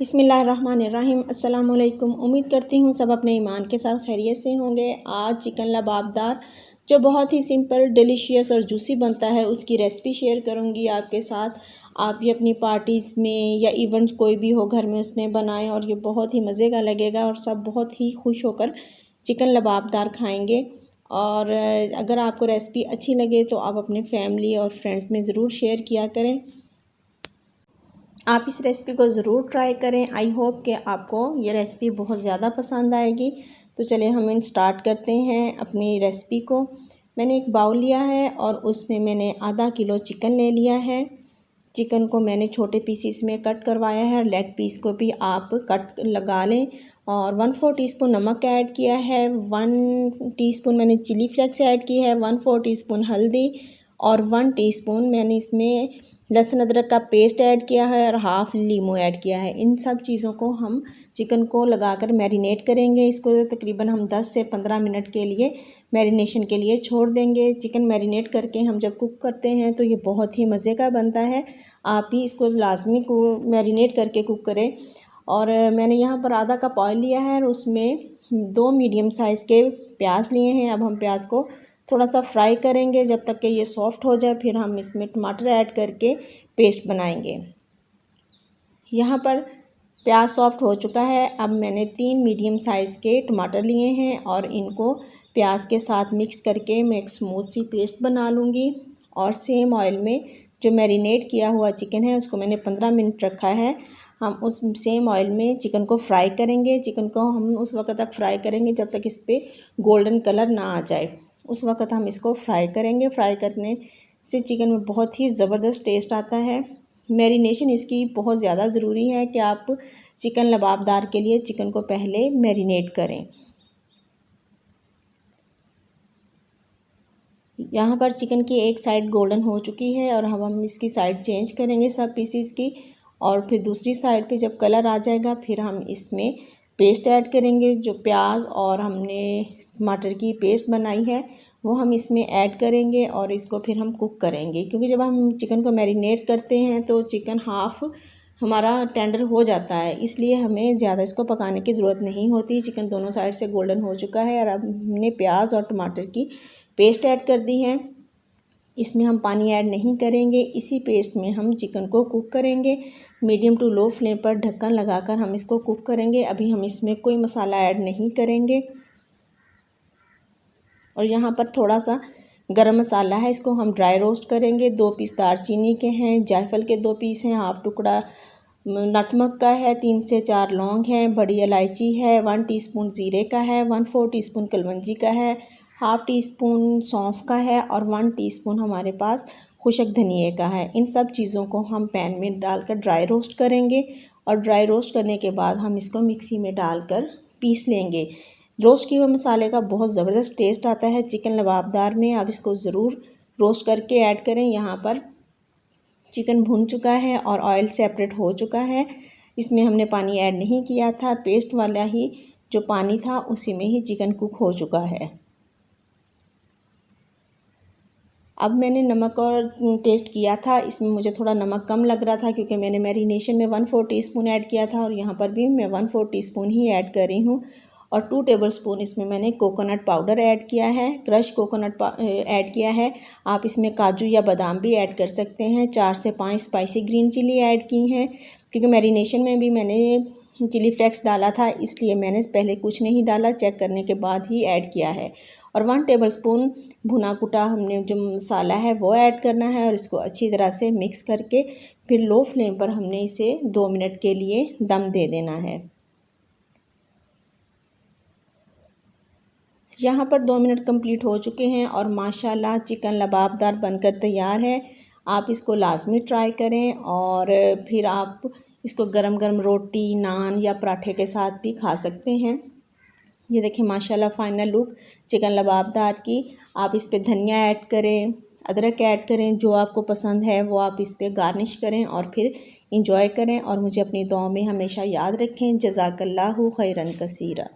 बिस्मिल्लाहिर्रहमानिर्रहीम। अस्सलाम वालेकुम। उम्मीद करती हूँ सब अपने ईमान के साथ खैरियत से होंगे। आज चिकन लबाबदार जो बहुत ही सिंपल, डिलीशियस और जूसी बनता है उसकी रेसिपी शेयर करूँगी आपके साथ। आप ये अपनी पार्टीज़ में या इवेंट्स कोई भी हो घर में उसमें बनाएं और ये बहुत ही मज़े का लगेगा और सब बहुत ही खुश होकर चिकन लबाबदार खाएँगे। और अगर आपको रेसिपी अच्छी लगे तो आप अपने फैमिली और फ्रेंड्स में ज़रूर शेयर किया करें। आप इस रेसिपी को ज़रूर ट्राई करें। आई होप कि आपको ये रेसिपी बहुत ज़्यादा पसंद आएगी। तो चलिए हम स्टार्ट करते हैं अपनी रेसिपी को। मैंने एक बाउल लिया है और उसमें मैंने आधा किलो चिकन ले लिया है। चिकन को मैंने छोटे पीसीस में कट करवाया है और लेग पीस को भी आप कट लगा लें। और 1/4 टीस्पून नमक ऐड किया है, 1 टीस्पून मैंने चिली फ्लेक्स ऐड की है, 1/4 टीस्पून हल्दी और 1 टीस्पून मैंने इसमें लहसुन अदरक का पेस्ट ऐड किया है और हाफ़ लीमू ऐड किया है। इन सब चीज़ों को हम चिकन को लगाकर मैरिनेट करेंगे। इसको तकरीबन हम 10 से 15 मिनट के लिए मैरिनेशन के लिए छोड़ देंगे। चिकन मैरिनेट करके हम जब कुक करते हैं तो ये बहुत ही मज़े का बनता है। आप भी इसको लाजमी को मैरिनेट करके कुक करें। और मैंने यहाँ पर आधा कप ऑयल लिया है और उसमें 2 मीडियम साइज़ के प्याज लिए हैं। अब हम प्याज को थोड़ा सा फ्राई करेंगे जब तक कि ये सॉफ्ट हो जाए। फिर हम इसमें टमाटर ऐड करके पेस्ट बनाएंगे। यहाँ पर प्याज सॉफ्ट हो चुका है। अब मैंने 3 मीडियम साइज़ के टमाटर लिए हैं और इनको प्याज के साथ मिक्स करके मैं एक स्मूथ सी पेस्ट बना लूँगी। और सेम ऑयल में जो मैरिनेट किया हुआ चिकन है उसको मैंने 15 मिनट रखा है। हम उस सेम ऑयल में चिकन को फ्राई करेंगे। चिकन को हम उस वक्त तक फ्राई करेंगे जब तक इस पर गोल्डन कलर ना आ जाए, उस वक्त हम इसको फ्राई करेंगे। फ्राई करने से चिकन में बहुत ही ज़बरदस्त टेस्ट आता है। मैरिनेशन इसकी बहुत ज़्यादा ज़रूरी है कि आप चिकन लबाबदार के लिए चिकन को पहले मैरिनेट करें। यहाँ पर चिकन की एक साइड गोल्डन हो चुकी है और हम इसकी साइड चेंज करेंगे सब पीसीस की। और फिर दूसरी साइड पे जब कलर आ जाएगा फिर हम इसमें पेस्ट ऐड करेंगे। जो प्याज और हमने टमाटर की पेस्ट बनाई है वो हम इसमें ऐड करेंगे और इसको फिर हम कुक करेंगे। क्योंकि जब हम चिकन को मैरिनेट करते हैं तो चिकन हाफ़ हमारा टेंडर हो जाता है, इसलिए हमें ज़्यादा इसको पकाने की ज़रूरत नहीं होती। चिकन दोनों साइड से गोल्डन हो चुका है और अब हमने प्याज और टमाटर की पेस्ट ऐड कर दी है। इसमें हम पानी ऐड नहीं करेंगे। इसी पेस्ट में हम चिकन को कुक करेंगे। मीडियम टू लो फ्लेम पर ढक्कन लगाकर हम इसको कुक करेंगे। अभी हम इसमें कोई मसाला ऐड नहीं करेंगे। और यहाँ पर थोड़ा सा गरम मसाला है, इसको हम ड्राई रोस्ट करेंगे। 2 पीस दालचीनी के हैं, जायफल के 2 पीस हैं, हाफ़ टुकड़ा नटमग का है, 3 से 4 लौंग हैं, बड़ी इलायची है, 1 टीस्पून ज़ीरे का है, 1/4 टीस्पून कलवंजी का है, हाफ़ टीस्पून सौंफ का है और 1 टीस्पून हमारे पास खुशक धनिए का है। इन सब चीज़ों को हम पैन में डालकर ड्राई रोस्ट करेंगे और ड्राई रोस्ट करने के बाद हम इसको मिक्सी में डालकर पीस लेंगे। रोस्ट किए हुए मसाले का बहुत ज़बरदस्त टेस्ट आता है चिकन लबाबदार में। आप इसको ज़रूर रोस्ट करके ऐड करें। यहाँ पर चिकन भुन चुका है और ऑयल सेपरेट हो चुका है। इसमें हमने पानी ऐड नहीं किया था, पेस्ट वाला ही जो पानी था उसी में ही चिकन कुक हो चुका है। अब मैंने नमक और टेस्ट किया था, इसमें मुझे थोड़ा नमक कम लग रहा था क्योंकि मैंने मैरिनेशन में 1/4 टीस्पून ऐड किया था और यहाँ पर भी मैं 1/4 टीस्पून ही ऐड कर रही हूँ। और 2 टेबलस्पून इसमें मैंने कोकोनट पाउडर ऐड किया है, क्रश कोकोनट ऐड किया है। आप इसमें काजू या बादाम भी ऐड कर सकते हैं। 4 से 5 स्पाइसी ग्रीन चिली ऐड की हैं क्योंकि मैरिनेशन में भी मैंने चिली फ्लेक्स डाला था, इसलिए मैंने पहले कुछ नहीं डाला, चेक करने के बाद ही ऐड किया है। और 1 टेबलस्पून भुना कुटा हमने जो मसाला है वो ऐड करना है और इसको अच्छी तरह से मिक्स करके फिर लो फ्लेम पर हमने इसे 2 मिनट के लिए दम दे देना है। यहाँ पर 2 मिनट कंप्लीट हो चुके हैं और माशाल्लाह चिकन लबाबदार बनकर तैयार है। आप इसको लाजमी ट्राई करें और फिर आप इसको गरम गरम रोटी, नान या पराठे के साथ भी खा सकते हैं। ये देखिए माशाल्लाह फ़ाइनल लुक चिकन लबाबदार की। आप इस पे धनिया ऐड करें, अदरक ऐड करें, जो आपको पसंद है वो आप इस पे गार्निश करें और फिर इंजॉय करें। और मुझे अपनी दुआओं में हमेशा याद रखें। जज़ाकल्लाहु खैरन कसीरा।